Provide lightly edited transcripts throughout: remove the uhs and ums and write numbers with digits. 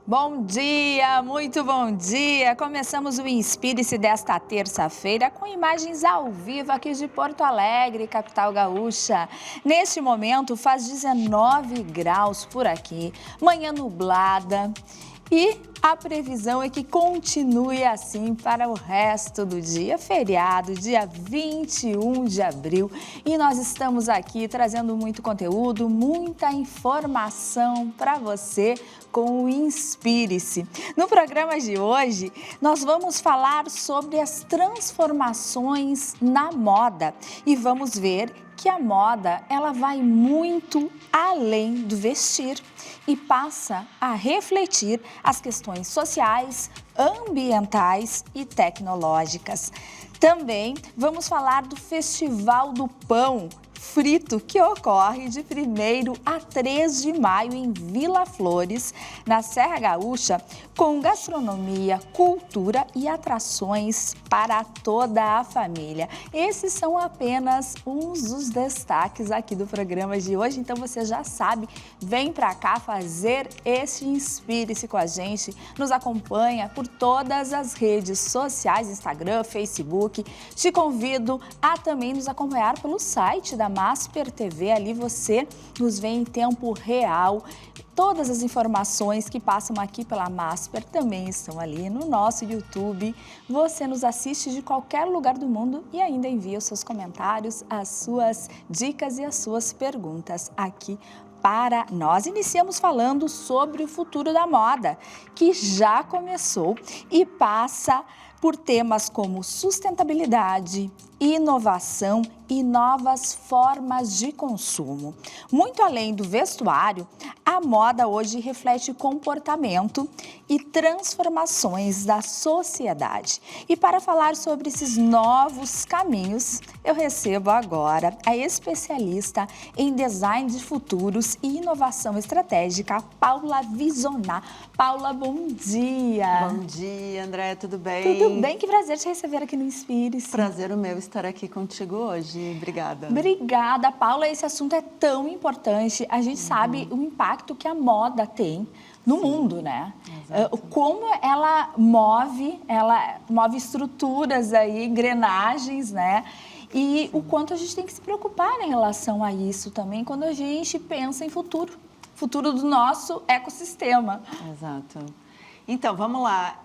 Bom dia, muito bom dia! Começamos o Inspire-se desta terça-feira com imagens ao vivo aqui de Porto Alegre, capital gaúcha. Neste momento faz 19 graus por aqui, manhã nublada e a previsão é que continue assim para o resto do dia, feriado, dia 21 de abril. E nós estamos aqui trazendo muito conteúdo, muita informação para você com o Inspire-se. No programa de hoje, nós vamos falar sobre as transformações na moda e vamos ver que a moda ela vai muito além do vestir e passa a refletir as questões sociais, ambientais e tecnológicas. Também vamos falar do Festival do Pão Frito, que ocorre de 1º a 3 de maio em Vila Flores, na Serra Gaúcha, com gastronomia, cultura e atrações para toda a família. Esses são apenas uns dos destaques aqui do programa de hoje, então você já sabe, vem para cá fazer esse Inspire-se com a gente, nos acompanha por todas as redes sociais, Instagram, Facebook. Te convido a também nos acompanhar pelo site da Masper TV, ali você nos vê em tempo real. Todas as informações que passam aqui pela Masper também estão ali no nosso YouTube. Você nos assiste de qualquer lugar do mundo e ainda envia os seus comentários, as suas dicas e as suas perguntas aqui para nós. Iniciamos falando sobre o futuro da moda, que já começou e passa por temas como sustentabilidade, inovação e novas formas de consumo. Muito além do vestuário, a moda hoje reflete comportamento e transformações da sociedade. E para falar sobre esses novos caminhos, eu recebo agora a especialista em design de futuros e inovação estratégica, Paula Visonar. Paula, bom dia! Bom dia, André, tudo bem? Tudo bem, que prazer te receber aqui no Inspire-se. Prazer o meu estar aqui contigo hoje, obrigada. Obrigada, Paula, esse assunto é tão importante, a gente sabe o impacto que a moda tem no mundo, né? Exato. Como ela move estruturas aí, engrenagens, né? E o quanto a gente tem que se preocupar em relação a isso também, quando a gente pensa em futuro do nosso ecossistema. Exato. Então, vamos lá.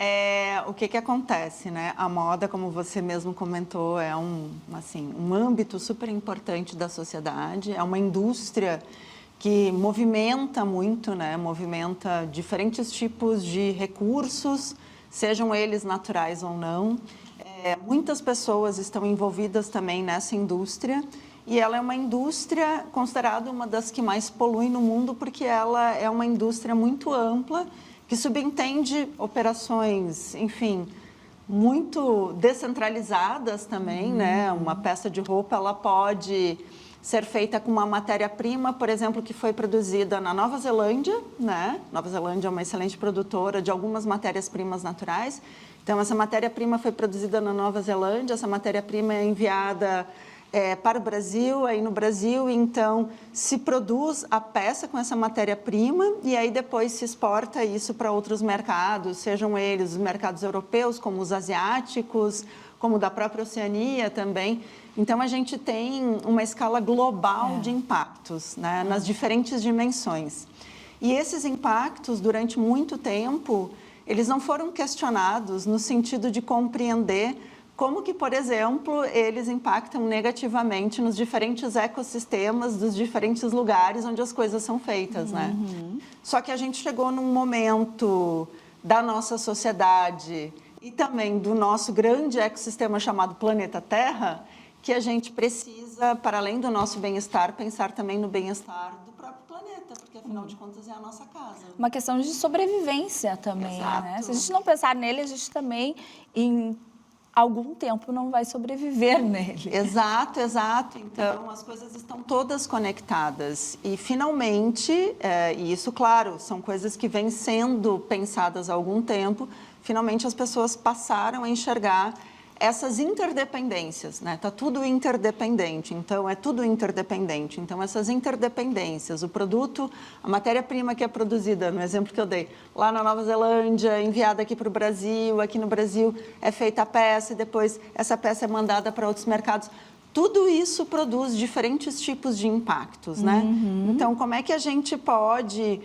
O que acontece, né? A moda, como você mesmo comentou, é um âmbito super importante da sociedade, é uma indústria que movimenta muito, né? Movimenta diferentes tipos de recursos, sejam eles naturais ou não. Muitas pessoas estão envolvidas também nessa indústria e ela é uma indústria considerada uma das que mais polui no mundo porque ela é uma indústria muito ampla, que subentende operações, enfim, muito descentralizadas também, né? Uma peça de roupa, ela pode ser feita com uma matéria-prima, por exemplo, que foi produzida na Nova Zelândia, né? Nova Zelândia é uma excelente produtora de algumas matérias-primas naturais. Então, essa matéria-prima foi produzida na Nova Zelândia, essa matéria-prima é enviada para o Brasil, aí no Brasil, então, se produz a peça com essa matéria-prima e aí depois se exporta isso para outros mercados, sejam eles os mercados europeus, como os asiáticos, como da própria Oceania também. Então, a gente tem uma escala global de impactos, né, nas diferentes dimensões. E esses impactos, durante muito tempo, eles não foram questionados no sentido de compreender como que, por exemplo, eles impactam negativamente nos diferentes ecossistemas dos diferentes lugares onde as coisas são feitas, né? Só que a gente chegou num momento da nossa sociedade e também do nosso grande ecossistema chamado planeta Terra, que a gente precisa, para além do nosso bem-estar, pensar também no bem-estar do próprio planeta, porque afinal de contas é a nossa casa. Uma questão de sobrevivência também, né? Se a gente não pensar nele, a gente também, em algum tempo, não vai sobreviver nele. Exato, exato. Então, as coisas estão todas conectadas. E, finalmente, e isso, claro, são coisas que vêm sendo pensadas há algum tempo, finalmente as pessoas passaram a enxergar essas interdependências, né? Tá tudo interdependente, então é tudo interdependente. Então essas interdependências, o produto, a matéria-prima que é produzida, no exemplo que eu dei, lá na Nova Zelândia, enviada aqui para o Brasil, aqui no Brasil é feita a peça e depois essa peça é mandada para outros mercados. Tudo isso produz diferentes tipos de impactos, né? Então, como é que a gente pode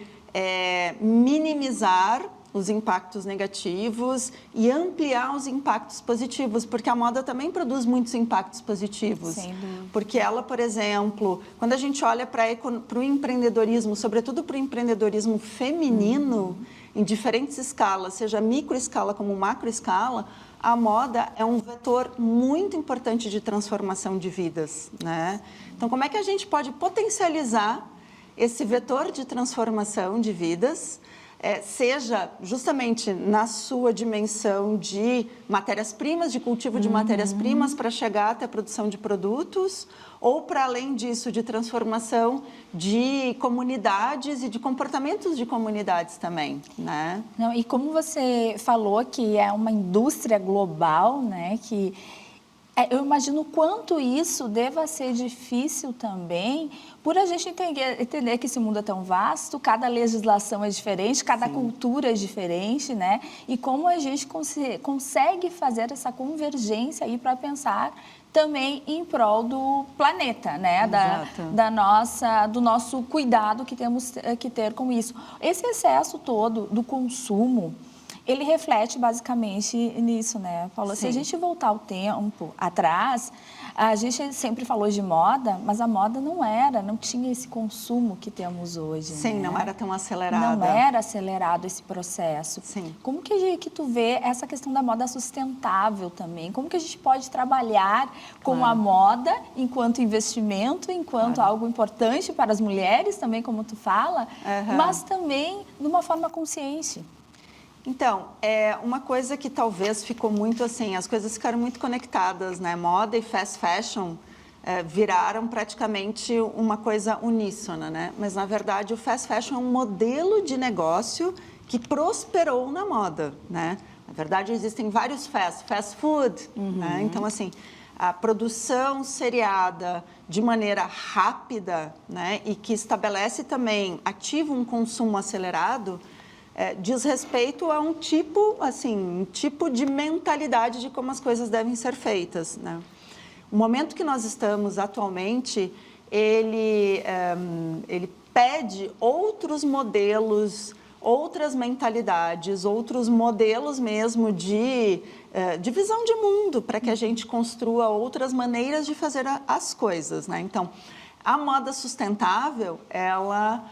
minimizar os impactos negativos e ampliar os impactos positivos? Porque a moda também produz muitos impactos positivos. Sem dúvida. Porque ela, por exemplo, quando a gente olha para o empreendedorismo, sobretudo para o empreendedorismo feminino, em diferentes escalas, seja microescala como macroescala, a moda é um vetor muito importante de transformação de vidas, né? Então, como é que a gente pode potencializar esse vetor de transformação de vidas, seja justamente na sua dimensão de matérias-primas, de cultivo de matérias-primas para chegar até a produção de produtos, ou para além disso, de transformação de comunidades e de comportamentos de comunidades também, né? Não, e como você falou que é uma indústria global, né, que eu imagino o quanto isso deva ser difícil também, por a gente entender que esse mundo é tão vasto, cada legislação é diferente, cada cultura é diferente, né? E como a gente consegue fazer essa convergência aí para pensar também em prol do planeta, né? Do nosso cuidado que temos que ter com isso. Esse excesso todo do consumo, ele reflete basicamente nisso, né, Paula? Se a gente voltar o tempo atrás, a gente sempre falou de moda, mas a moda não tinha esse consumo que temos hoje. Sim, né? não era tão acelerada. Não era acelerado esse processo. Sim. Como que tu vê essa questão da moda sustentável também? Como que a gente pode trabalhar com a moda enquanto investimento, enquanto algo importante para as mulheres também, como tu fala, mas também de uma forma consciente? Então, é uma coisa que talvez ficou muito assim, as coisas ficaram muito conectadas, né? Moda e fast fashion viraram praticamente uma coisa uníssona, né? Mas, na verdade, o fast fashion é um modelo de negócio que prosperou na moda, né? Na verdade, existem vários fast food, né? Então, assim, a produção seriada de maneira rápida, né? E que estabelece também, ativa um consumo acelerado, diz respeito a um tipo de mentalidade de como as coisas devem ser feitas, né? O momento que nós estamos atualmente, ele pede outros modelos, outras mentalidades, outros modelos mesmo de visão de mundo, para que a gente construa outras maneiras de fazer as coisas, né? Então, a moda sustentável, ela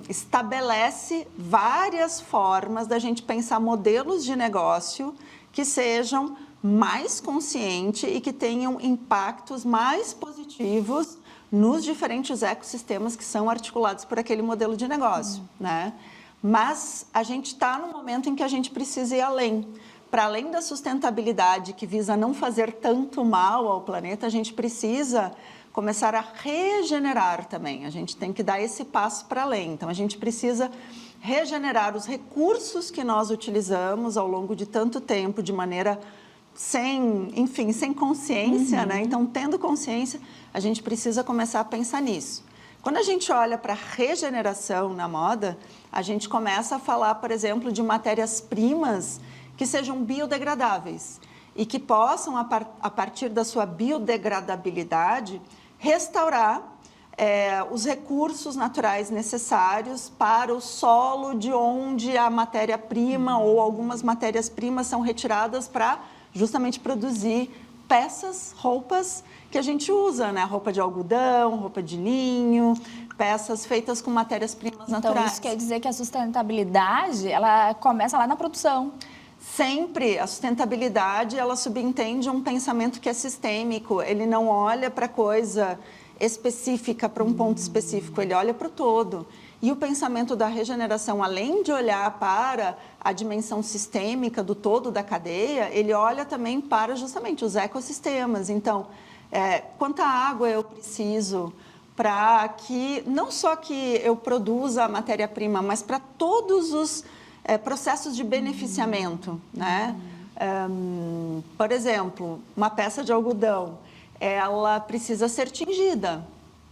estabelece várias formas da gente pensar modelos de negócio que sejam mais conscientes e que tenham impactos mais positivos nos diferentes ecossistemas que são articulados por aquele modelo de negócio, né? Mas a gente está num momento em que a gente precisa ir além. Para além da sustentabilidade que visa não fazer tanto mal ao planeta, a gente precisa começar a regenerar também. A gente tem que dar esse passo para além. Então, a gente precisa regenerar os recursos que nós utilizamos ao longo de tanto tempo, de maneira sem consciência, né? Então, tendo consciência, a gente precisa começar a pensar nisso. Quando a gente olha para a regeneração na moda, a gente começa a falar, por exemplo, de matérias-primas que sejam biodegradáveis e que possam, a partir da sua biodegradabilidade, restaurar os recursos naturais necessários para o solo de onde a matéria-prima ou algumas matérias-primas são retiradas para justamente produzir peças, roupas que a gente usa, né? Roupa de algodão, roupa de linho, peças feitas com matérias-primas naturais. Então, isso quer dizer que a sustentabilidade, ela começa lá na produção. Sempre a sustentabilidade, ela subentende um pensamento que é sistêmico. Ele não olha para coisa específica, para um ponto específico, ele olha para o todo. E o pensamento da regeneração, além de olhar para a dimensão sistêmica do todo da cadeia, ele olha também para justamente os ecossistemas. Então, quanta água eu preciso para que, não só que eu produza a matéria-prima, mas para todos os processos de beneficiamento, né? Por exemplo, uma peça de algodão, ela precisa ser tingida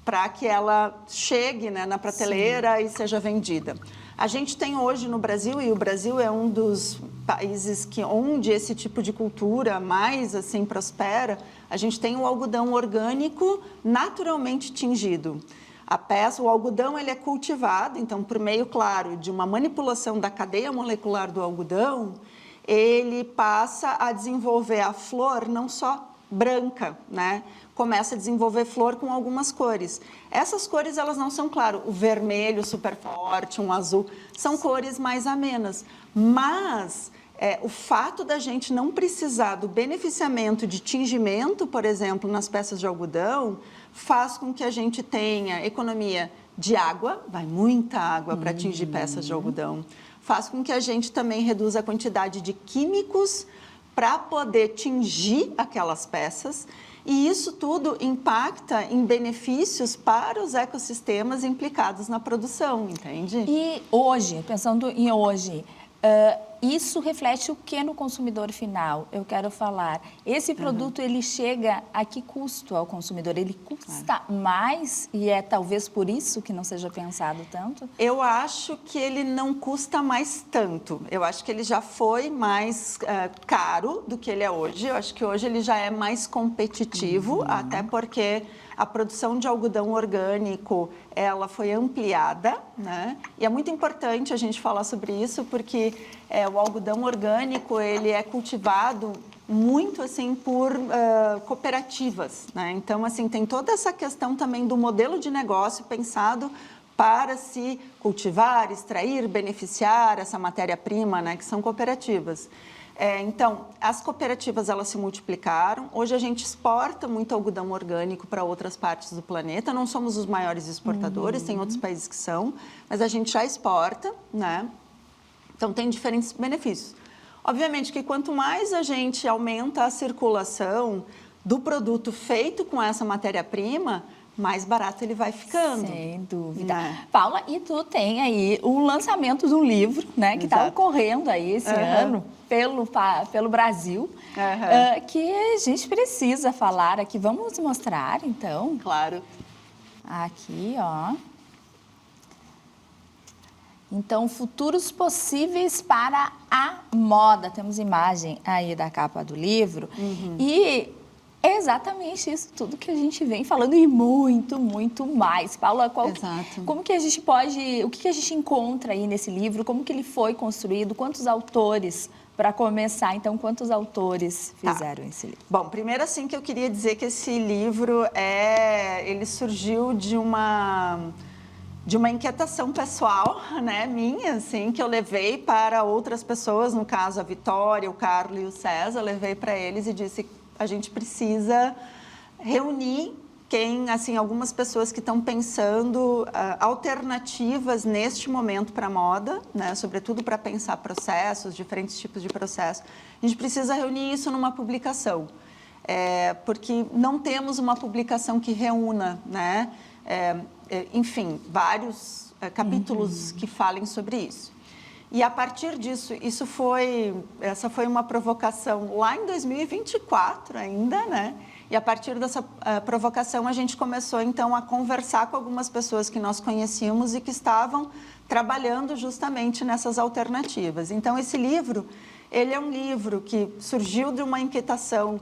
para que ela chegue, né, na prateleira e seja vendida. A gente tem hoje no Brasil, e o Brasil é um dos países onde esse tipo de cultura mais assim prospera, a gente tem o algodão orgânico naturalmente tingido. A peça, o algodão, ele é cultivado, então, por meio, claro, de uma manipulação da cadeia molecular do algodão, ele passa a desenvolver a flor não só branca, né? Começa a desenvolver flor com algumas cores. Essas cores, elas não são, claro, o vermelho super forte, um azul, são cores mais amenas. Mas o fato da gente não precisar do beneficiamento de tingimento, por exemplo, nas peças de algodão, faz com que a gente tenha economia de água, vai muita água para tingir peças de algodão, faz com que a gente também reduza a quantidade de químicos para poder tingir aquelas peças. E isso tudo impacta em benefícios para os ecossistemas implicados na produção, entende? E hoje, pensando em hoje, isso reflete o que no consumidor final? Eu quero falar, esse produto ele chega a que custo ao consumidor? Ele custa mais e é talvez por isso que não seja pensado tanto? Eu acho que ele não custa mais tanto. Eu acho que ele já foi mais caro do que ele é hoje. Eu acho que hoje ele já é mais competitivo, até porque a produção de algodão orgânico, ela foi ampliada, né? E é muito importante a gente falar sobre isso, porque o algodão orgânico, ele é cultivado muito, assim, por cooperativas, né? Então, assim, tem toda essa questão também do modelo de negócio pensado para se cultivar, extrair, beneficiar essa matéria-prima, né? Que são cooperativas. Então, as cooperativas, elas se multiplicaram. Hoje a gente exporta muito algodão orgânico para outras partes do planeta. Não somos os maiores exportadores, tem outros países que são, mas a gente já exporta, né? Então, tem diferentes benefícios. Obviamente que quanto mais a gente aumenta a circulação do produto feito com essa matéria-prima, mais barato ele vai ficando. Sem dúvida. Paula, e tu tem aí o lançamento de um livro, né, que está ocorrendo aí esse ano pelo Brasil, que a gente precisa falar aqui. Vamos mostrar, então? Claro. Aqui, ó. Então, futuros possíveis para a moda. Temos imagem aí da capa do livro. E é exatamente isso tudo que a gente vem falando e muito, muito mais. Paula, como que a gente pode, o que a gente encontra aí nesse livro? Como que ele foi construído? Quantos autores, para começar, então, quantos autores fizeram esse livro? Bom, primeiro assim que eu queria dizer que esse livro, ele surgiu de uma inquietação pessoal, né, minha, assim, que eu levei para outras pessoas, no caso a Vitória, o Carlos e o César, levei para eles e disse: a gente precisa reunir algumas pessoas que estão pensando alternativas neste momento para a moda, né? Sobretudo para pensar processos, diferentes tipos de processo. A gente precisa reunir isso numa publicação, porque não temos uma publicação que reúna, né? Enfim, vários capítulos que falem sobre isso. E a partir disso, essa foi uma provocação lá em 2024 ainda, né? E a partir dessa provocação, a gente começou, então, a conversar com algumas pessoas que nós conhecíamos e que estavam trabalhando justamente nessas alternativas. Então, esse livro, ele é um livro que surgiu de uma inquietação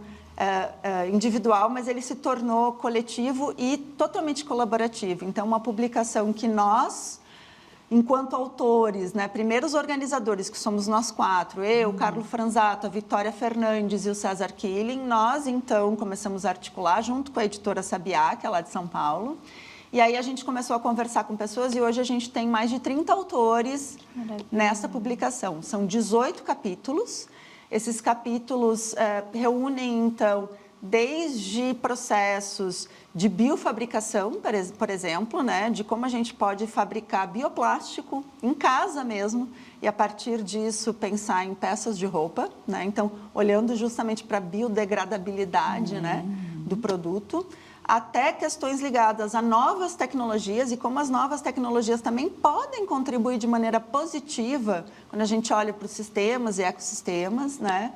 individual, mas ele se tornou coletivo e totalmente colaborativo. Então, uma publicação que nós, enquanto autores, né, primeiros organizadores, que somos nós quatro, eu, Carlos Franzato, a Vitória Fernandes e o César Killing, nós, então, começamos a articular junto com a editora Sabiá, que é lá de São Paulo. E aí a gente começou a conversar com pessoas e hoje a gente tem mais de 30 autores nessa publicação. São 18 capítulos. Esses capítulos reúnem, então, desde processos de biofabricação, por exemplo, né, de como a gente pode fabricar bioplástico em casa mesmo e, a partir disso, pensar em peças de roupa, né? Então, olhando justamente para a biodegradabilidade, né, do produto, até questões ligadas a novas tecnologias e como as novas tecnologias também podem contribuir de maneira positiva quando a gente olha para os sistemas e ecossistemas, né?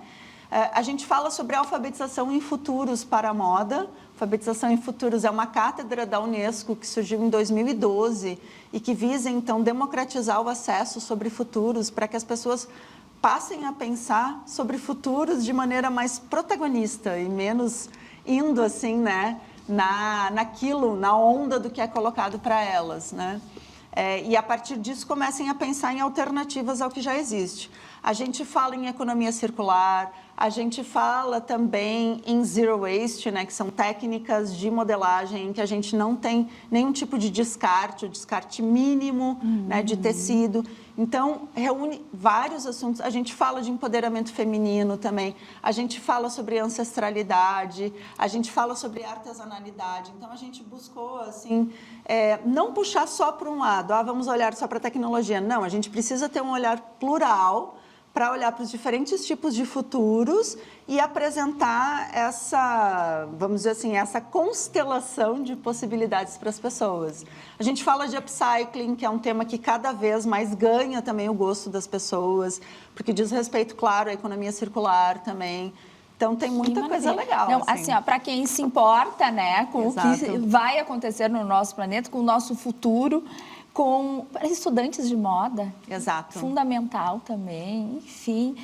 A gente fala sobre alfabetização em futuros para a moda. Alfabetização em futuros é uma cátedra da Unesco que surgiu em 2012 e que visa, então, democratizar o acesso sobre futuros para que as pessoas passem a pensar sobre futuros de maneira mais protagonista e menos indo, assim, né, naquilo, na onda do que é colocado para elas, né? E a partir disso comecem a pensar em alternativas ao que já existe. A gente fala em economia circular, a gente fala também em zero waste, né, que são técnicas de modelagem em que a gente não tem nenhum tipo de descarte, o descarte mínimo, né, de tecido. Então, reúne vários assuntos. A gente fala de empoderamento feminino também, a gente fala sobre ancestralidade, a gente fala sobre artesanalidade. Então, a gente buscou, assim, não puxar só para um lado, vamos olhar só para a tecnologia. Não, a gente precisa ter um olhar plural para olhar para os diferentes tipos de futuros e apresentar essa, vamos dizer assim, essa constelação de possibilidades para as pessoas. A gente fala de upcycling, que é um tema que cada vez mais ganha também o gosto das pessoas, porque diz respeito, claro, à economia circular também. Então, tem muita coisa legal. Não, assim, para quem se importa, né, com Exato. O que vai acontecer no nosso planeta, com o nosso futuro, para estudantes de moda. Exato. Fundamental também, enfim.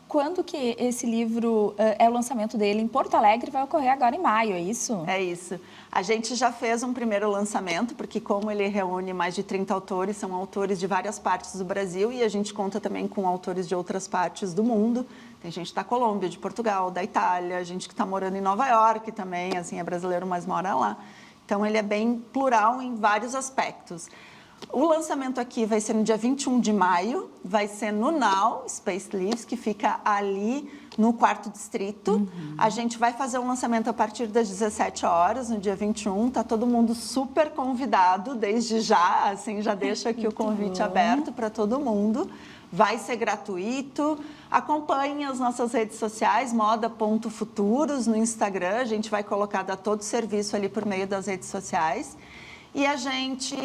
Quando que esse livro é o lançamento dele? Em Porto Alegre vai ocorrer agora em maio, é isso? É isso. A gente já fez um primeiro lançamento, porque como ele reúne mais de 30 autores, são autores de várias partes do Brasil e a gente conta também com autores de outras partes do mundo. Tem gente da Colômbia, de Portugal, da Itália, gente que está morando em Nova York também, assim, é brasileiro, mas mora lá. Então, ele é bem plural em vários aspectos. O lançamento aqui vai ser no dia 21 de maio, vai ser no Now Space Lives, que fica ali no 4º distrito. A gente vai fazer um lançamento a partir das 17 horas, no dia 21. Está todo mundo super convidado, desde já, assim, já deixo aqui o convite aberto para todo mundo. Vai ser gratuito. Acompanhe as nossas redes sociais, moda.futuros no Instagram. A gente vai colocar todo o serviço ali por meio das redes sociais. E a gente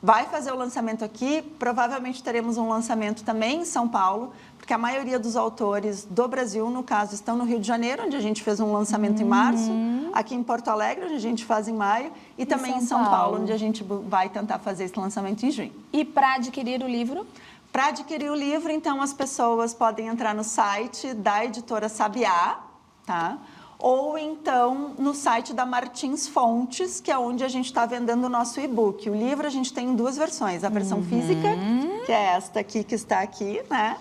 vai fazer o lançamento aqui. Provavelmente teremos um lançamento também em São Paulo, porque a maioria dos autores do Brasil, no caso, estão no Rio de Janeiro, onde a gente fez um lançamento em março. Aqui em Porto Alegre, onde a gente faz em maio. E também em São Paulo, onde a gente vai tentar fazer esse lançamento em junho. E para adquirir o livro? Para adquirir o livro, então, as pessoas podem entrar no site da editora Sabiá, tá? Ou então no site da Martins Fontes, que é onde a gente está vendendo o nosso e-book. O livro a gente tem em 2 versões, a versão física, que é esta aqui que está aqui, né?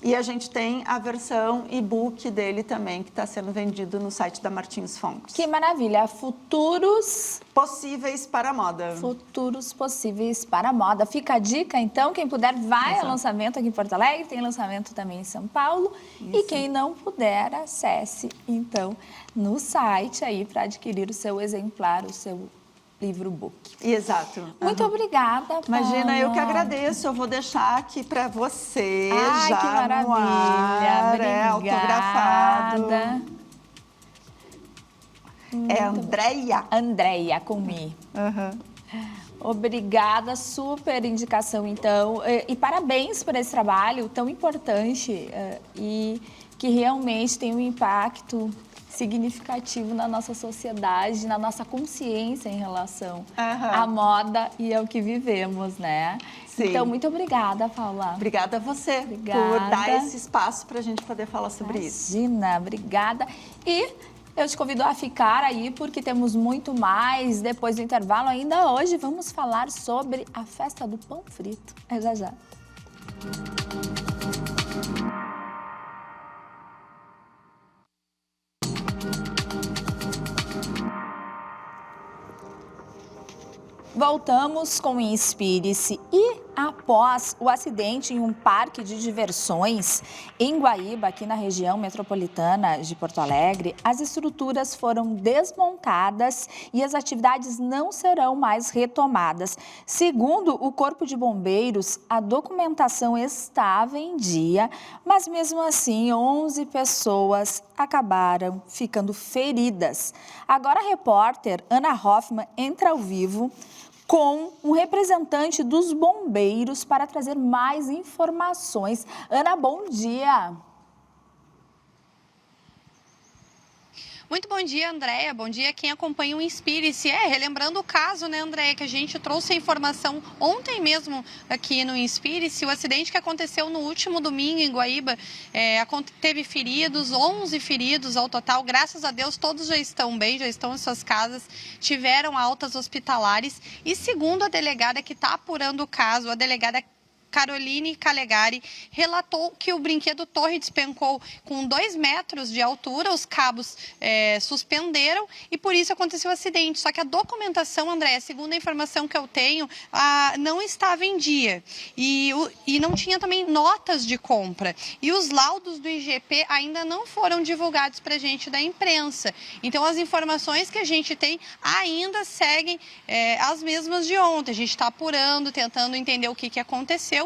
E a gente tem a versão e-book dele também, que está sendo vendido no site da Martins Fontes. Que maravilha! Futuros possíveis para a moda. Futuros possíveis para a moda. Fica a dica, então, quem puder, vai ao lançamento aqui em Porto Alegre, tem lançamento também em São Paulo. Isso. E quem não puder, acesse, então, no site aí para adquirir o seu exemplar, o seu livro-book. Exato. Muito obrigada, Paula. Imagina, eu que agradeço. Eu vou deixar aqui para você. Ai, já que maravilha. No ar, autografado. É Andréia. Andréia, com Mi. Obrigada, super indicação, então. E parabéns por esse trabalho tão importante e que realmente tem um impacto significativo na nossa sociedade, na nossa consciência em relação à moda e ao que vivemos, né? Sim. Então, muito obrigada, Paula. Obrigada a você por dar esse espaço para a gente poder falar sobre isso. Imagina, obrigada. E eu te convido a ficar aí, porque temos muito mais. Depois do intervalo, ainda hoje, vamos falar sobre a festa do pão frito. É já já. Voltamos com o Inspire-se e após o acidente em um parque de diversões em Guaíba, aqui na região metropolitana de Porto Alegre, as estruturas foram desmontadas e as atividades não serão mais retomadas. Segundo o Corpo de Bombeiros, a documentação estava em dia, mas mesmo assim 11 pessoas acabaram ficando feridas. Agora a repórter Ana Hoffman entra ao vivo com um representante dos bombeiros para trazer mais informações. Ana, bom dia. Muito bom dia, Andréia. Bom dia quem acompanha o Inspire-se. Relembrando o caso, né, Andréia, que a gente trouxe a informação ontem mesmo aqui no Inspire-se, o acidente que aconteceu no último domingo em Guaíba, teve feridos, 11 feridos ao total. Graças a Deus, todos já estão bem, já estão em suas casas, tiveram altas hospitalares. E segundo a delegada que está apurando o caso, a delegada Caroline Calegari, relatou que o brinquedo Torre despencou com 2 metros de altura, os cabos suspenderam e por isso aconteceu o acidente. Só que a documentação, André, segundo a informação que eu tenho, não estava em dia e não tinha também notas de compra. E os laudos do IGP ainda não foram divulgados para a gente da imprensa. Então, as informações que a gente tem ainda seguem as mesmas de ontem. A gente está apurando, tentando entender o que aconteceu.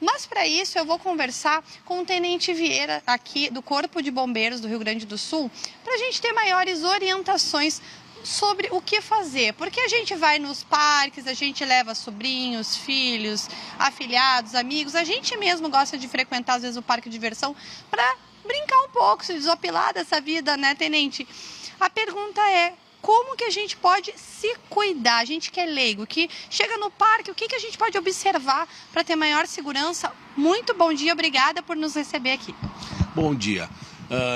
Mas para isso eu vou conversar com o Tenente Vieira aqui do Corpo de Bombeiros do Rio Grande do Sul para a gente ter maiores orientações sobre o que fazer, porque a gente vai nos parques, a gente leva sobrinhos, filhos, afilhados, amigos, a gente mesmo gosta de frequentar às vezes o parque de diversão para brincar um pouco, se desopilar dessa vida, né, Tenente? A pergunta é: como que a gente pode se cuidar? A gente que é leigo, que chega no parque, o que a gente pode observar para ter maior segurança? Muito bom dia, obrigada por nos receber aqui. Bom dia.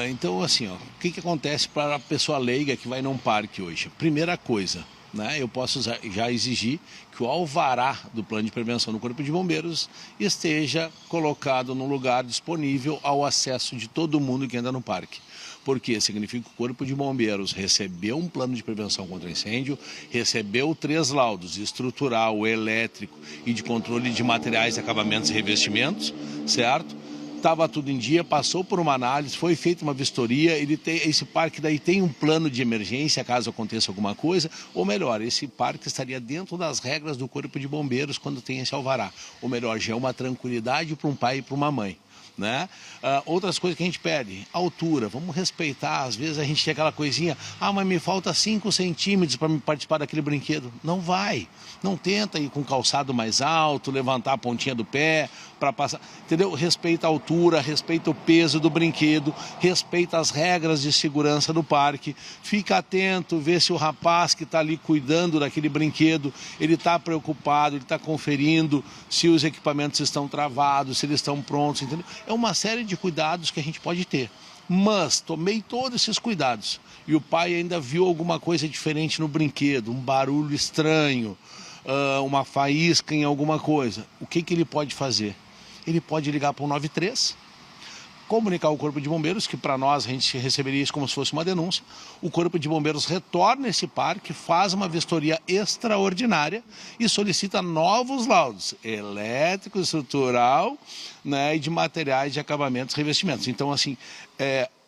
Então, assim, o que acontece para a pessoa leiga que vai num parque hoje? Primeira coisa, né, eu posso já exigir que o alvará do plano de prevenção do Corpo de Bombeiros esteja colocado num lugar disponível ao acesso de todo mundo que anda no parque. Porque significa que o Corpo de Bombeiros recebeu um plano de prevenção contra incêndio, recebeu 3 laudos, estrutural, elétrico e de controle de materiais, acabamentos e revestimentos, certo? Estava tudo em dia, passou por uma análise, foi feita uma vistoria, esse parque daí tem um plano de emergência caso aconteça alguma coisa, ou melhor, esse parque estaria dentro das regras do Corpo de Bombeiros quando tem esse alvará. Ou melhor, já é uma tranquilidade para um pai e para uma mãe. Né? Outras coisas que a gente pede, altura, vamos respeitar, às vezes a gente tem aquela coisinha, mas me falta 5 centímetros para me participar daquele brinquedo. Não vai, não tenta ir com calçado mais alto, levantar a pontinha do pé para passar, entendeu? Respeita a altura, respeita o peso do brinquedo, respeita as regras de segurança do parque, fica atento, vê se o rapaz que está ali cuidando daquele brinquedo, ele está preocupado, ele está conferindo se os equipamentos estão travados, se eles estão prontos, entendeu? É uma série de cuidados que a gente pode ter. Mas tomei todos esses cuidados e o pai ainda viu alguma coisa diferente no brinquedo, um barulho estranho, uma faísca em alguma coisa. O que ele pode fazer? Ele pode ligar para o 93, comunicar ao Corpo de Bombeiros, que para nós a gente receberia isso como se fosse uma denúncia. O Corpo de Bombeiros retorna esse parque, faz uma vistoria extraordinária e solicita novos laudos, elétrico, estrutural, né, e de materiais de acabamentos e revestimentos. Então, assim,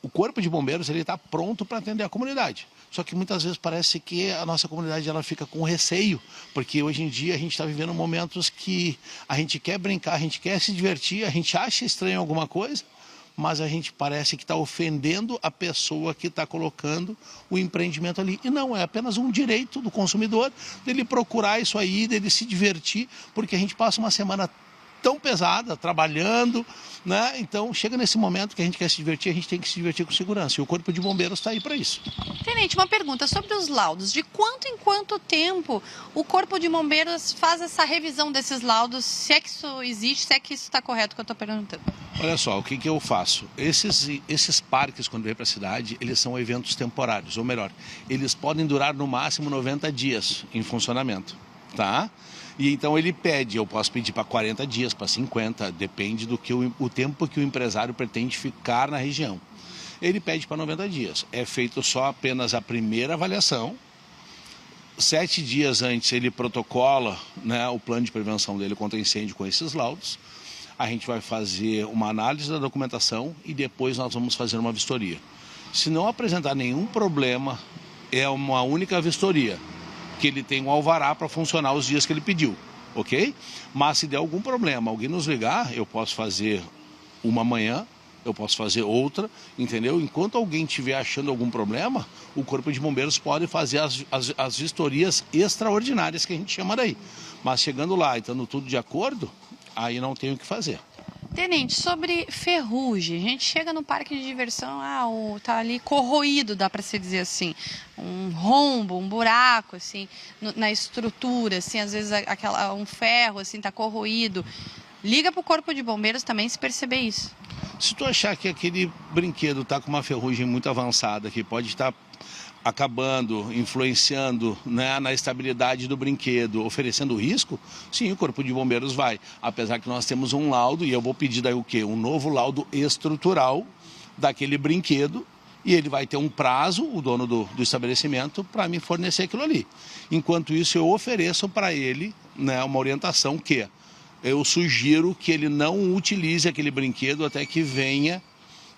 o Corpo de Bombeiros está pronto para atender a comunidade. Só que muitas vezes parece que a nossa comunidade ela fica com receio, porque hoje em dia a gente está vivendo momentos que a gente quer brincar, a gente quer se divertir, a gente acha estranho alguma coisa, mas a gente parece que está ofendendo a pessoa que está colocando o empreendimento ali. E não, é apenas um direito do consumidor dele procurar isso aí, dele se divertir, porque a gente passa uma semana tão pesada, trabalhando, né? Então chega nesse momento que a gente quer se divertir, a gente tem que se divertir com segurança. E o Corpo de Bombeiros está aí para isso. Tenente, uma pergunta sobre os laudos. De quanto em quanto tempo o Corpo de Bombeiros faz essa revisão desses laudos? Se é que isso existe, se é que isso está correto que eu estou perguntando. Olha só, o que eu faço? Esses parques, quando vem para a cidade, eles são eventos temporários, ou melhor, eles podem durar no máximo 90 dias em funcionamento, tá? E então ele pede, eu posso pedir para 40 dias, para 50, depende do que o tempo que o empresário pretende ficar na região. Ele pede para 90 dias, é feito só apenas a primeira avaliação, 7 dias antes ele protocola, né, o plano de prevenção dele contra incêndio com esses laudos, a gente vai fazer uma análise da documentação e depois nós vamos fazer uma vistoria. Se não apresentar nenhum problema, é uma única vistoria, que ele tem um alvará para funcionar os dias que ele pediu, ok? Mas se der algum problema, alguém nos ligar, eu posso fazer uma manhã, eu posso fazer outra, entendeu? Enquanto alguém estiver achando algum problema, o Corpo de Bombeiros pode fazer as vistorias extraordinárias que a gente chama daí. Mas chegando lá e estando tudo de acordo, aí não tem o que fazer. Tenente, sobre ferrugem, a gente chega no parque de diversão, tá ali corroído, dá para se dizer assim, um rombo, um buraco, assim, na estrutura, assim, às vezes um ferro, assim, tá corroído. Liga para o Corpo de Bombeiros também se perceber isso. Se tu achar que aquele brinquedo tá com uma ferrugem muito avançada, que pode estar acabando, influenciando, né, na estabilidade do brinquedo, oferecendo risco, sim, o Corpo de Bombeiros vai. Apesar que nós temos um laudo, e eu vou pedir daí o quê? Um novo laudo estrutural daquele brinquedo, e ele vai ter um prazo, o dono do estabelecimento, para me fornecer aquilo ali. Enquanto isso, eu ofereço para ele, né, uma orientação que eu sugiro que ele não utilize aquele brinquedo até que venha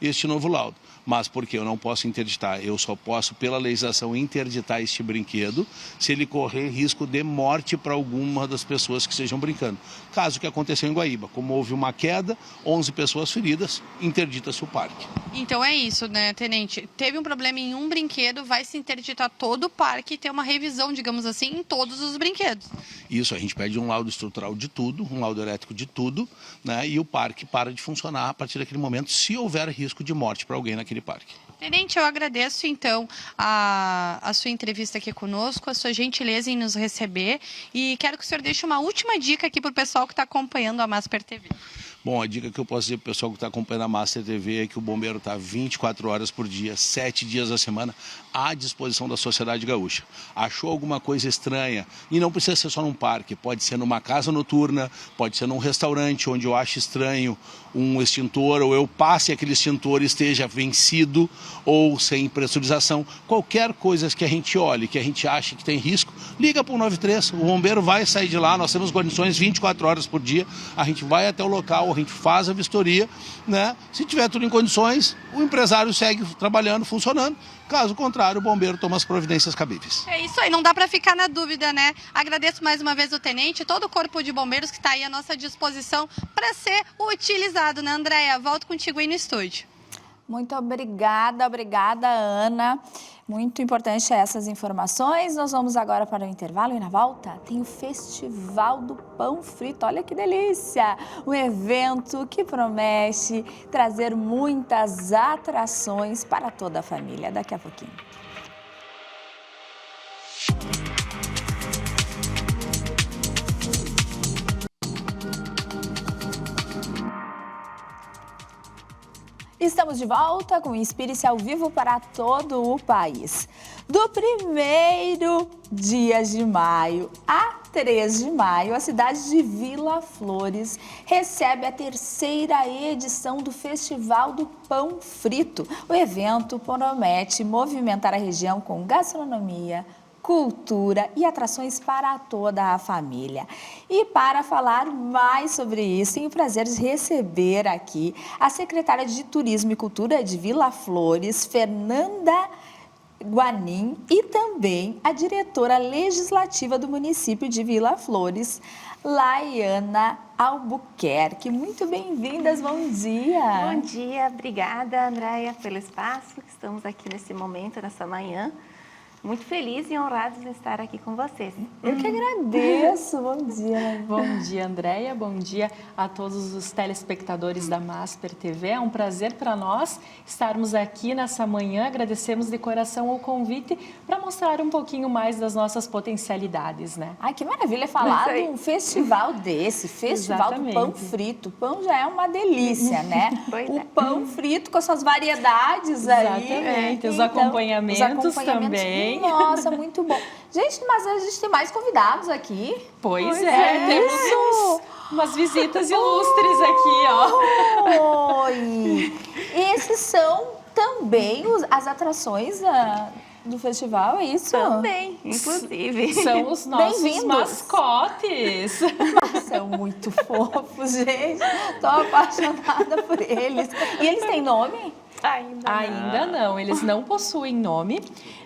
este novo laudo. Mas porque eu não posso interditar, eu só posso, pela legislação, interditar este brinquedo se ele correr risco de morte para alguma das pessoas que estejam brincando. Caso que aconteceu em Guaíba, como houve uma queda, 11 pessoas feridas, interdita-se o parque. Então é isso, né, Tenente? Teve um problema em um brinquedo, vai se interditar todo o parque e ter uma revisão, digamos assim, em todos os brinquedos. Isso, a gente pede um laudo estrutural de tudo, um laudo elétrico de tudo, né, e o parque para de funcionar a partir daquele momento, se houver risco de morte para alguém naquele parque. Tenente, eu agradeço então a sua entrevista aqui conosco, a sua gentileza em nos receber e quero que o senhor deixe uma última dica aqui para o pessoal que está acompanhando a Masper TV. Bom, a dica que eu posso dizer para o pessoal que está acompanhando a Master TV é que o bombeiro está 24 horas por dia, 7 dias da semana, à disposição da sociedade gaúcha. Achou alguma coisa estranha, e não precisa ser só num parque, pode ser numa casa noturna, pode ser num restaurante onde eu acho estranho um extintor, ou eu passe aquele extintor e esteja vencido ou sem pressurização. Qualquer coisa que a gente olhe, que a gente ache que tem risco, liga para o 93, o bombeiro vai sair de lá, nós temos guarnições 24 horas por dia, a gente vai até o local, a gente faz a vistoria, né? Se tiver tudo em condições, o empresário segue trabalhando, funcionando. Caso contrário, o bombeiro toma as providências cabíveis. É isso aí, não dá para ficar na dúvida, né? Agradeço mais uma vez o Tenente e todo o Corpo de Bombeiros que está aí à nossa disposição para ser utilizado, né, Andréia? Volto contigo aí no estúdio. Muito obrigada, Ana. Muito importante essas informações. Nós vamos agora para o intervalo e na volta tem o Festival do Pão Frito. Olha que delícia! Um evento que promete trazer muitas atrações para toda a família. Daqui a pouquinho. Estamos de volta com o Inspire-se ao vivo para todo o país. Do 1º dia de maio a 3 de maio, a cidade de Vila Flores recebe a 3ª edição do Festival do Pão Frito. O evento promete movimentar a região com gastronomia, cultura e atrações para toda a família. E para falar mais sobre isso, tenho o prazer de receber aqui a secretária de Turismo e Cultura de Vila Flores, Fernanda Guanin, e também a diretora legislativa do município de Vila Flores, Laiana Albuquerque. Muito bem-vindas, bom dia! Bom dia, obrigada, Andréia, pelo espaço. Estamos aqui nesse momento, nessa manhã. Muito feliz e honrada de estar aqui com vocês. Eu que agradeço. Bom dia. Bom dia, Andréia. Bom dia a todos os telespectadores da Masper TV. É um prazer para nós estarmos aqui nessa manhã. Agradecemos de coração o convite para mostrar um pouquinho mais das nossas potencialidades, né? Ai, que maravilha falar de um festival desse, Festival Exatamente. do Pão Frito. O pão já é uma delícia, né? Pois o é. pão frito com as suas variedades aí. Exatamente. Os Então, acompanhamentos também. Nossa, muito bom. Gente, mas a gente tem mais convidados aqui. Pois é, temos umas visitas ilustres aqui, ó. Oi! Esses são também as atrações do festival, é isso? Também, inclusive. São os nossos Bem-vindos. mascotes. São muito fofos, gente. Tô apaixonada por eles. E eles têm nome? Ainda não, eles não possuem nome.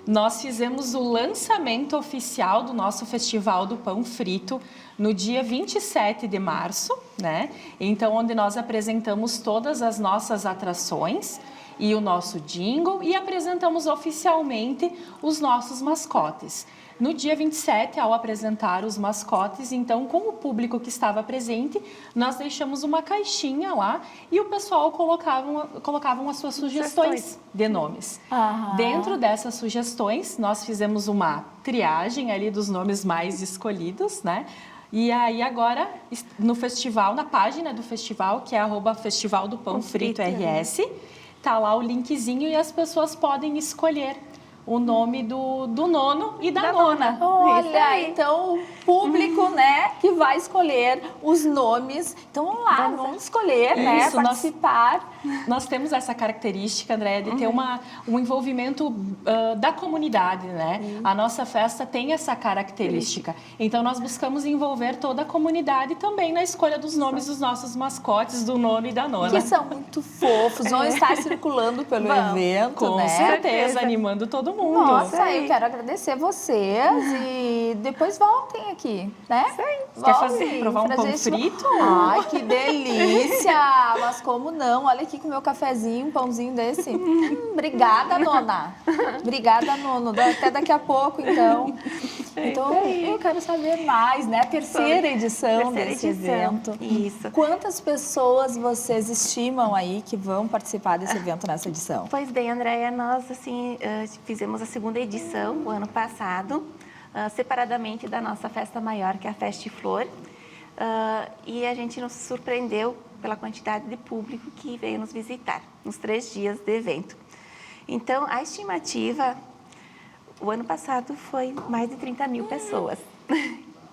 Nós fizemos o lançamento oficial do nosso Festival do Pão Frito no dia 27 de março, né? Então, onde nós apresentamos todas as nossas atrações e o nosso jingle e apresentamos oficialmente os nossos mascotes. No dia 27, ao apresentar os mascotes, então, com o público que estava presente, nós deixamos uma caixinha lá e o pessoal colocavam as suas sugestões de nomes. Dentro dessas sugestões, nós fizemos uma triagem ali dos nomes mais escolhidos, né? E aí agora, no festival, na página do festival, que é @Festival do Pão Frito RS, tá lá o linkzinho e as pessoas podem escolher o nome do nono e da nona. Olha, então o público, né, que vai escolher os nomes. Então vamos lá, vamos escolher, né, participar. Nós temos essa característica, Andréia, de ter um envolvimento da comunidade, né? A nossa festa tem essa característica. Então nós buscamos envolver toda a comunidade também na escolha dos nomes dos nossos mascotes, do nono e da nona. Que são muito fofos, vão estar circulando pelo evento, com né? certeza, animando todo mundo. Nossa, eu quero agradecer vocês e depois voltem aqui, né? Quer provar um pão frito? Ai, que delícia! Mas como não? Olha aqui com o meu cafezinho, um pãozinho desse. Obrigada, nona. Obrigada, nono. Até daqui a pouco, então. Então, eu quero saber mais, né? A terceira edição desse evento. Isso. Quantas pessoas vocês estimam aí que vão participar desse evento nessa edição? Pois bem, Andréia, nós assim, fizemos a segunda edição, o ano passado, separadamente da nossa festa maior, que é a Festa Flor. E a gente nos surpreendeu pela quantidade de público que veio nos visitar nos 3 dias de evento. Então, a estimativa, o ano passado foi mais de 30 mil pessoas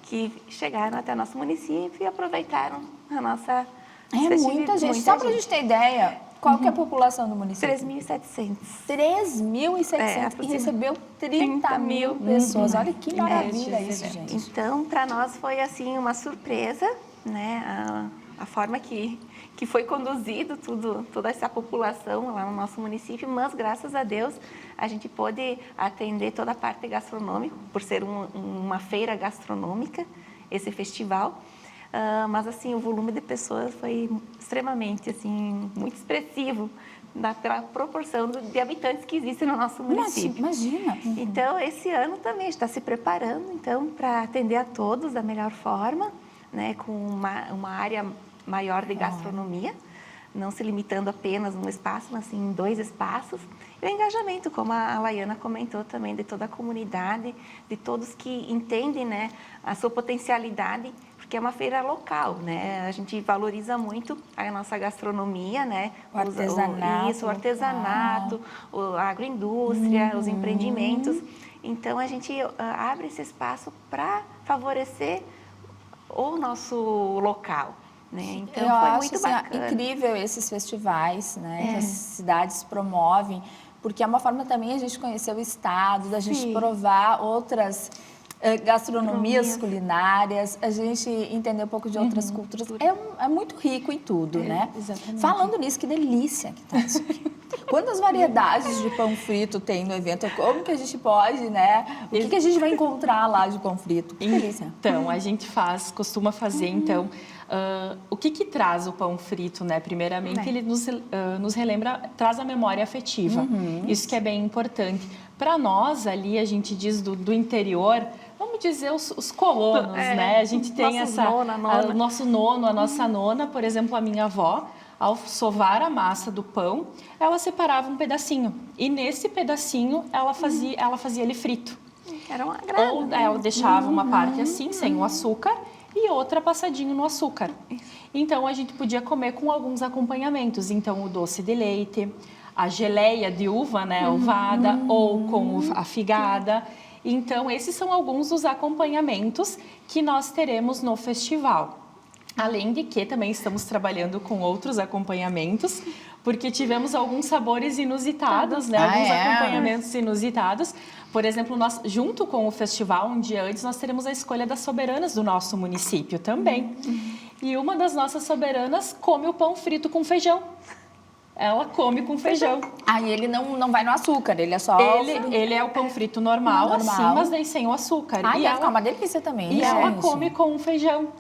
que chegaram até nosso município e aproveitaram a nossa festividade. Muita gente. Só para a gente ter ideia, qual que é a população do município? 3.700. 3.700 e recebeu 30 mil pessoas. Olha que maravilha isso, gente. Então, para nós foi assim uma surpresa, né? A forma que foi conduzido toda essa população lá no nosso município, mas graças a Deus a gente pôde atender toda a parte gastronômica, por ser uma feira gastronômica, esse festival. Mas assim, o volume de pessoas foi extremamente, assim, muito expressivo pela proporção de habitantes que existem no nosso município. Imagina! Então, esse ano também a gente está se preparando, então, para atender a todos da melhor forma, né, com uma área maior de gastronomia, não se limitando apenas num espaço, mas sim em 2 espaços. E o engajamento, como a Laiana comentou também, de toda a comunidade, de todos que entendem, né, a sua potencialidade, porque é uma feira local, né? A gente valoriza muito a nossa gastronomia, né? O artesanato. O artesanato, a agroindústria, os empreendimentos. Então, a gente abre esse espaço para favorecer o nosso local. Né? Então, eu foi acho muito assim, bacana. Incrível esses festivais, né, que as cidades promovem, porque é uma forma também a gente conhecer o estado, da gente provar outras gastronomias culinárias, a gente entender um pouco de outras culturas. É muito rico em tudo, né? Exatamente. Falando nisso, que delícia que tá isso aqui. Quantas variedades de pão frito tem no evento? Como que a gente pode, né? O que a gente vai encontrar lá de pão frito? Que delícia. Então, a gente costuma fazer, então, o que traz o pão frito, né? Primeiramente, ele nos relembra, traz a memória afetiva. Isso que é bem importante. Para nós, ali, a gente diz do interior, vamos dizer, os colonos, né? A gente tem o nosso nono, a nossa nona, por exemplo, a minha avó, ao sovar a massa do pão, ela separava um pedacinho. E nesse pedacinho, ela fazia ele frito. Era um agrado. Ou ela deixava uma parte assim, sem o açúcar, e outra passadinho no açúcar. Então, a gente podia comer com alguns acompanhamentos. Então, o doce de leite, a geleia de uva, né, ovada, ou com a figada. Então, esses são alguns dos acompanhamentos que nós teremos no festival. Além de que também estamos trabalhando com outros acompanhamentos, porque tivemos alguns sabores inusitados, né? Alguns acompanhamentos inusitados. Por exemplo, nós, junto com o festival, um dia antes, nós teremos a escolha das soberanas do nosso município também. E uma das nossas soberanas come o pão frito com feijão. Ela come com feijão. Aí ele não vai no açúcar, ele é só... Ele é o pão frito normal, assim, mas nem sem o açúcar. Ai, deve ficar uma delícia também. E ela come com feijão.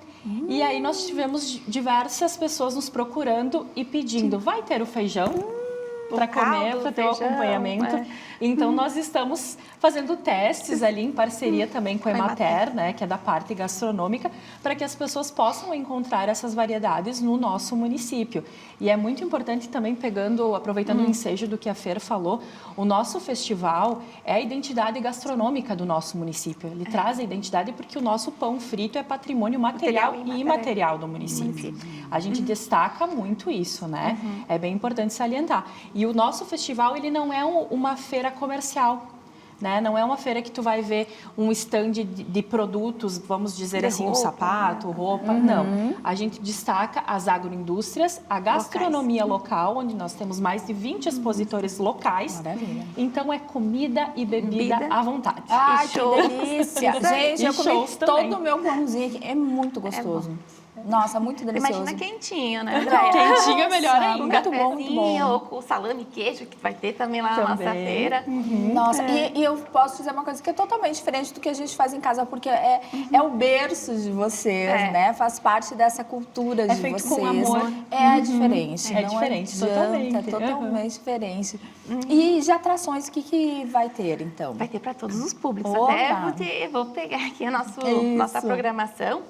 E aí nós tivemos diversas pessoas nos procurando e pedindo, vai ter o feijão? para comer, caldo, para ter o feijão, acompanhamento. é. Então, nós estamos fazendo testes ali em parceria também com a Emater, né, que é da parte gastronômica, para que as pessoas possam encontrar essas variedades no nosso município. E é muito importante também, aproveitando o ensejo do que a Fer falou, o nosso festival é a identidade gastronômica do nosso município. Ele traz a identidade porque o nosso pão frito é patrimônio material e imaterial do município. A gente destaca muito isso, né? É bem importante salientar. E o nosso festival, ele não é uma feira comercial, né? Não é uma feira que tu vai ver um stand de produtos, vamos dizer De assim, um roupa, sapato, roupa. Não. A gente destaca as agroindústrias, a gastronomia local, onde nós temos mais de 20 expositores locais. Maravilha. Então, é comida e bebida à vontade. Ai, E que shows. delícia! Gente, E eu comi shows também. todo o meu pãozinho aqui. É muito gostoso. Nossa, muito delicioso. Imagina quentinho, né, Andréia? Quentinho é melhor Nossa, ainda. muito bom, muito bom. Ou com salame e queijo, que vai ter também lá na nossa Também. feira. Nossa, e eu posso dizer uma coisa que é totalmente diferente do que a gente faz em casa, porque é o berço de vocês, É. né? Faz parte dessa cultura de feito vocês. com amor. É diferente. É não diferente, adianta, totalmente. É totalmente diferente. E de atrações, o que vai ter, então? Vai ter para todos os públicos. Opa! Até vou pegar aqui a nossa programação.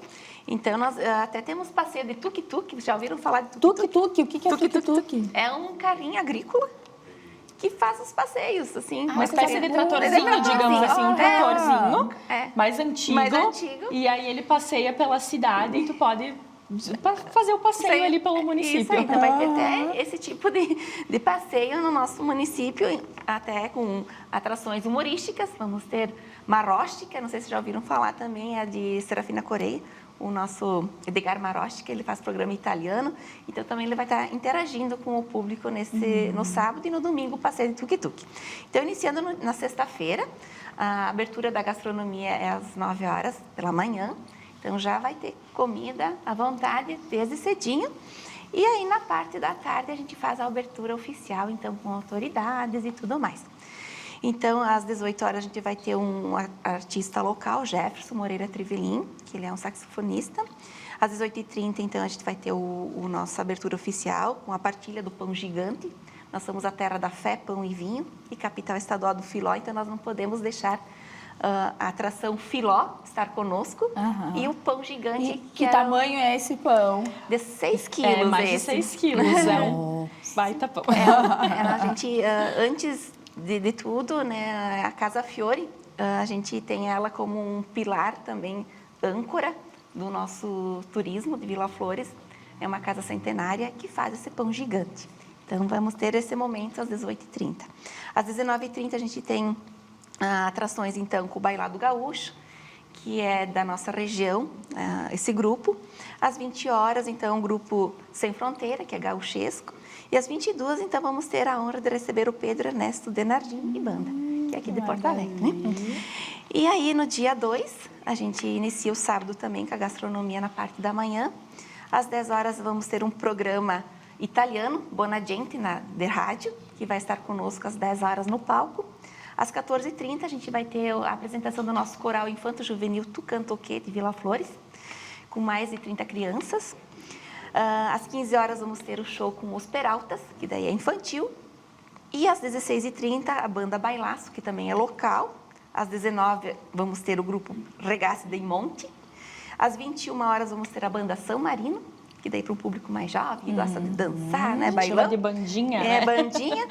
Então, nós até temos passeio de tuk-tuk. Já ouviram falar de tuk-tuk? Tuk-tuk, o que é tuk-tuk? É um carrinho agrícola que faz os passeios, assim. Uma espécie de Ele tratorzinho, é digamos assim, um tratorzinho É. mais antigo. Mais antigo. E aí ele passeia pela cidade e tu pode fazer o passeio ali pelo município. Isso aí, então vai ter até esse tipo de passeio no nosso município, até com atrações humorísticas. Vamos ter Marostica, não sei se já ouviram falar também, é de Serafina Correia. O nosso Edgar Marostica, ele faz programa italiano, então também ele vai estar interagindo com o público no sábado e no domingo, o passeio de tuk-tuk. Então, iniciando na sexta-feira, a abertura da gastronomia é às 9 horas pela manhã, então já vai ter comida à vontade desde cedinho. E aí, na parte da tarde, a gente faz a abertura oficial, então, com autoridades e tudo mais. Então, às 18 horas, a gente vai ter um artista local, Jefferson Moreira Trivelin, que ele é um saxofonista. Às 18h30, então, a gente vai ter a nossa abertura oficial, com a partilha do Pão Gigante. Nós somos a terra da fé, pão e vinho, e capital estadual do Filó, então nós não podemos deixar a atração Filó estar conosco. E o Pão Gigante, E que tamanho é esse pão? de 6 quilos. É mais de esse. 6 quilos, é um baita pão. A gente, antes de tudo, né, a Casa Fiore, a gente tem ela como um pilar também, âncora do nosso turismo de Vila Flores. É uma casa centenária que faz esse pão gigante. Então, vamos ter esse momento às 18h30. Às 19h30, a gente tem atrações, então, com o Bailado Gaúcho, que é da nossa região, esse grupo. Às 20 horas, então, o grupo Sem Fronteira, que é gauchesco. E às 22, então, vamos ter a honra de receber o Pedro Ernesto Denardim e banda, que é aqui de Porto Alegre, né? E aí, no dia 2, a gente inicia o sábado também com a gastronomia na parte da manhã. Às 10 horas, vamos ter um programa italiano, Bonagente, de rádio, que vai estar conosco às 10 horas no palco. Às 14h30, a gente vai ter a apresentação do nosso coral infanto-juvenil Tucantoquê, de Vila Flores, com mais de 30 crianças. Às 15 horas, vamos ter o show com os Peraltas, que daí é infantil. E às 16h30, a banda Bailaço, que também é local. Às 19h, vamos ter o grupo Regace de Monte. Às 21 horas, vamos ter a banda São Marino, que daí para um público mais jovem, que gosta de dançar, né? Bailão. De bandinha, É, né? bandinha.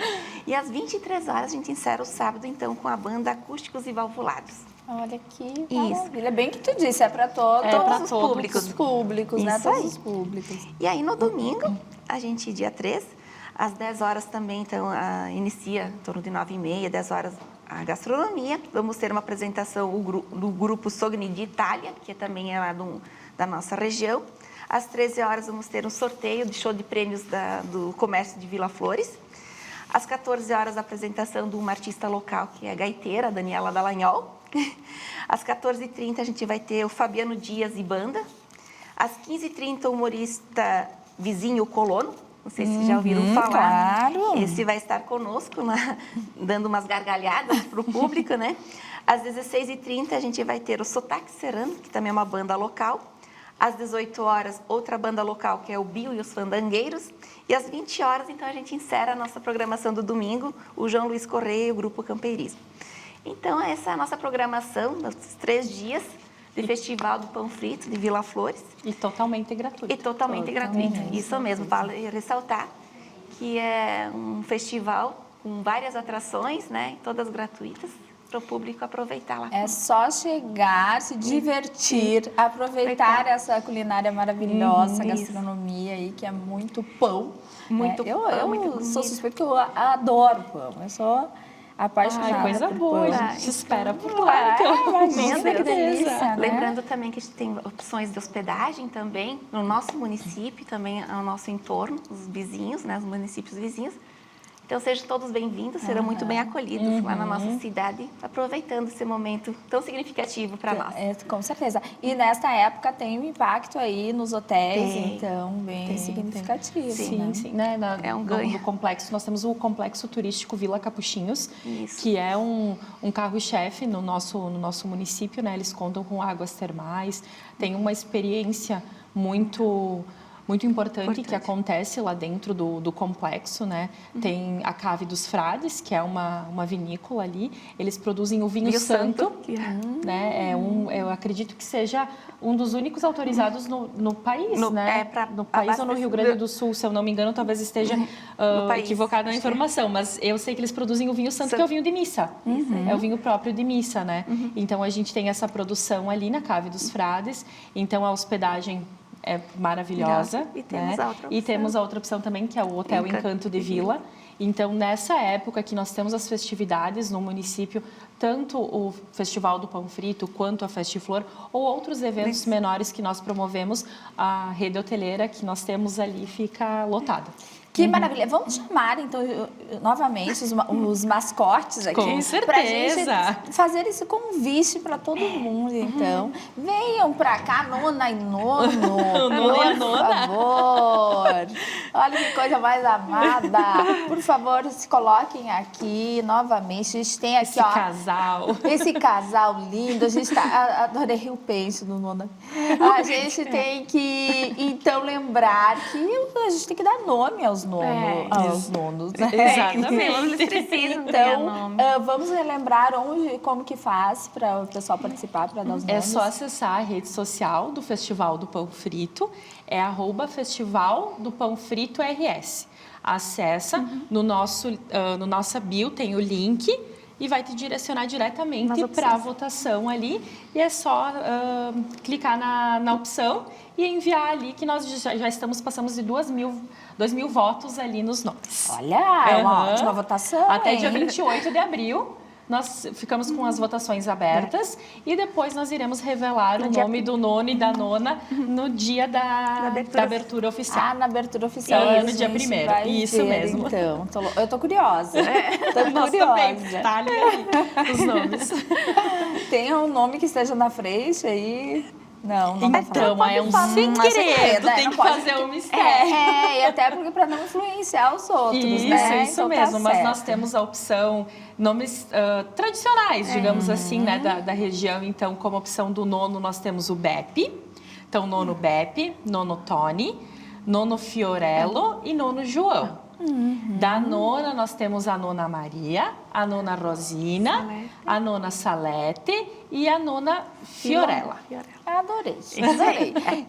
E às 23 horas, a gente encerra o sábado, então, com a banda Acústicos e Valvulados. Olha que Isso. maravilha. Bem que tu disse, é para todos pra os todos. públicos. os públicos, né? Isso Todos aí. os públicos. E aí, no domingo, a gente, dia 3, às 10 horas também, então, inicia, em torno de 9h30, 10 horas, a gastronomia. Vamos ter uma apresentação do grupo Sogni de Itália, que também é lá da nossa região. Às 13 horas, vamos ter um sorteio de show de prêmios do comércio de Vila Flores. Às 14 horas, a apresentação de uma artista local, que é a gaiteira, a Daniela Dallagnol. Às 14h30, a gente vai ter o Fabiano Dias e banda. Às 15h30, o humorista Vizinho Colono. Não sei se já ouviram falar. Claro. Esse vai estar conosco, lá, dando umas gargalhadas para o público, né? Às 16h30, a gente vai ter o Sotaque Serrano, que também é uma banda local. Às 18 horas, outra banda local, que é o Bio e os Fandangueiros. E às 20 horas, então, a gente encerra a nossa programação do domingo, o João Luiz Correia e o Grupo Campeirismo. Então, essa é a nossa programação dos 3 dias de Festival do Pão Frito de Vila Flores. E totalmente gratuito. E totalmente gratuito. Isso mesmo, vale ressaltar que é um festival com várias atrações, né? Todas gratuitas, para o público aproveitar lá. É só chegar, se divertir, aproveitar essa culinária maravilhosa, essa gastronomia aí, que é muito pão. Muito né? pão, Eu muita sou comida. suspeita que eu adoro pão. Eu sou apaixonada Coisa por boa, pão. a gente te espera por lá, então. Imagina Com que certeza. delícia, né? Lembrando também que a gente tem opções de hospedagem também, no nosso município, também ao nosso entorno, os vizinhos, né, os municípios vizinhos. Então, sejam todos bem-vindos, serão muito bem acolhidos lá na nossa cidade, aproveitando esse momento tão significativo para nós. Com certeza. E nesta época tem um impacto aí nos hotéis, Tem. então, bem significativo. Sim, né? sim. Né? É um ganho. No complexo, nós temos o Complexo Turístico Vila Capuchinhos, Isso. que é um carro-chefe no nosso município, né? Eles contam com águas termais, tem uma experiência muito importante que acontece lá dentro do complexo, né? Tem a Cave dos Frades, que é uma vinícola ali. Eles produzem o vinho santo, né? Eu acredito que seja um dos únicos autorizados no país, né? No país ou no Rio Grande do Sul, se eu não me engano, talvez esteja equivocada na informação, mas eu sei que eles produzem o vinho santo, que é o vinho de missa. É o vinho próprio de missa, né? Então, a gente tem essa produção ali na Cave dos Frades. Então, a hospedagem é maravilhosa. E temos né? a outra opção. E temos a outra opção também, que é o Hotel Encanto de Vila. Então, nessa época que nós temos as festividades no município, tanto o Festival do Pão Frito quanto a Festiflor, ou outros eventos menores que nós promovemos, a rede hoteleira que nós temos ali fica lotada. Que maravilha. Vamos chamar, então, novamente os mascotes aqui. Com certeza. Pra gente fazer esse convite para todo mundo, então. Venham para cá, nona e nono. Nona e por nona. favor. Olha que coisa mais amada. Por favor, se coloquem aqui novamente. A gente tem aqui, Esse casal. Esse casal lindo. A gente tá... Adorei o penso do nona. A gente tem que, então, lembrar que a gente tem que dar nome aos nonos, né? Exatamente. Eles precisam ter Então, nome. vamos relembrar como que faz para o pessoal participar, para dar os nomes. É só acessar a rede social do Festival do Pão Frito, é @Festival do Pão Frito RS. Acessa, no nossa bio tem o link e vai te direcionar diretamente para a votação ali. E é só clicar na opção e enviar ali, que nós já passamos de 2.000 votos ali nos nomes. Olha, é uma ótima votação, Até hein? dia 28 de abril. Nós ficamos com as votações abertas e depois nós iremos revelar o nome do nono e da nona no dia da abertura oficial. Ah, na abertura oficial. No dia 1º. Isso mesmo. Então, eu tô curiosa. Tô Nós curiosa. também, tá ali os nomes. Tem um nome que esteja na frente aí? Não vai Então, falar. é um segredo, segredo, né? tem Não que pode- fazer um mistério. E até porque para não influenciar os outros, né? Isso Então, tá mesmo. Mas certo. nós temos a opção, nomes tradicionais, digamos assim, né, da região. Então, como opção do nono, nós temos o Beppe. Então, nono Beppe, nono Tony, nono Fiorello e nono João. Da nona, nós temos a nona Maria, a nona Rosina, a nona Salete e a nona Fiorella. Adorei.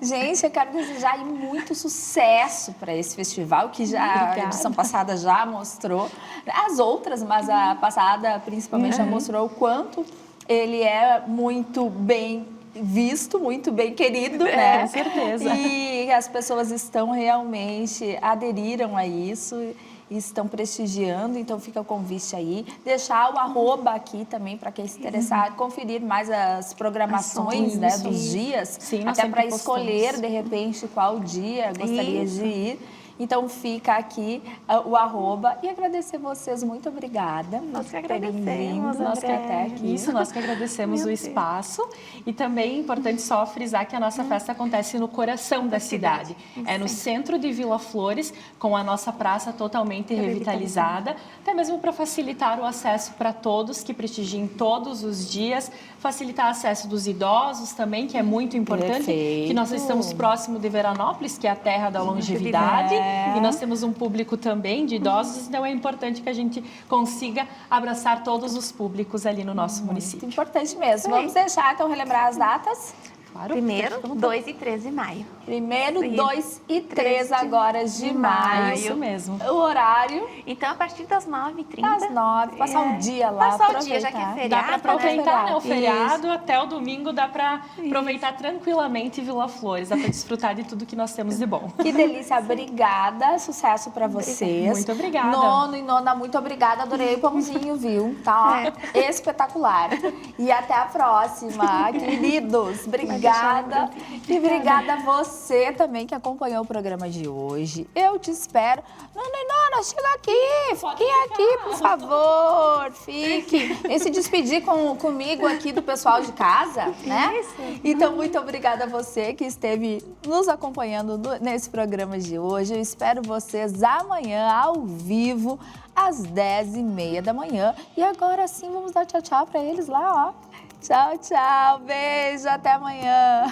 Gente, eu quero desejar aí muito sucesso para esse festival, que já a edição passada já mostrou. As outras, mas a passada principalmente já mostrou o quanto ele é muito bem visto, muito bem querido, né? Com certeza. E as pessoas estão realmente, aderiram a isso e estão prestigiando, então fica o convite aí. Deixar o @ aqui também para quem se interessar, conferir mais as programações, né, dos dias, Sim, nós até sempre para escolher, postamos. de repente, qual dia gostaria de ir. Então fica aqui o arroba e agradecer vocês, muito obrigada. Nós que por terem agradecemos, vindo, nós que André. até aqui. Isso, nós que agradecemos o espaço. E também é importante só frisar que a nossa festa acontece no coração da cidade. É no centro de Vila Flores, com a nossa praça totalmente revitalizada, até mesmo para facilitar o acesso para todos que prestigiem todos os dias, facilitar o acesso dos idosos também, que é muito importante, Perfeito. que nós estamos próximo de Veranópolis, que é a terra da longevidade, e nós temos um público também de idosos, então é importante que a gente consiga abraçar todos os públicos ali no nosso município. Importante mesmo. Vamos deixar, então, relembrar as datas? Claro. Primeiro, 2 e 3 de maio. Primeiro, Sim. 2 e 3 3 agora de maio. Isso mesmo. O horário, Então, a partir das 9h30. às 9, passar um dia lá, Passar o dia, já que é aproveitar. feriado. Dá para aproveitar, né? O Isso. feriado até o domingo dá para aproveitar tranquilamente Vila Flores, dá para desfrutar de tudo que nós temos de bom. Que delícia, obrigada, sucesso pra vocês. Muito obrigada. Nono e nona, muito obrigada, adorei o pãozinho, viu? Tá espetacular. E até a próxima, queridos. Obrigada. E obrigada a você também que acompanhou o programa de hoje. Eu te espero. Nono e nona, chega aqui, fiquem aqui, por favor, fique. Vem se despedir comigo aqui do pessoal de casa, né? Isso. Então, muito obrigada a você que esteve nos acompanhando nesse programa de hoje. Eu espero vocês amanhã, ao vivo, às 10h30 da manhã. E agora sim, vamos dar tchau, tchau para eles lá, ó. Tchau, tchau. Beijo, até amanhã.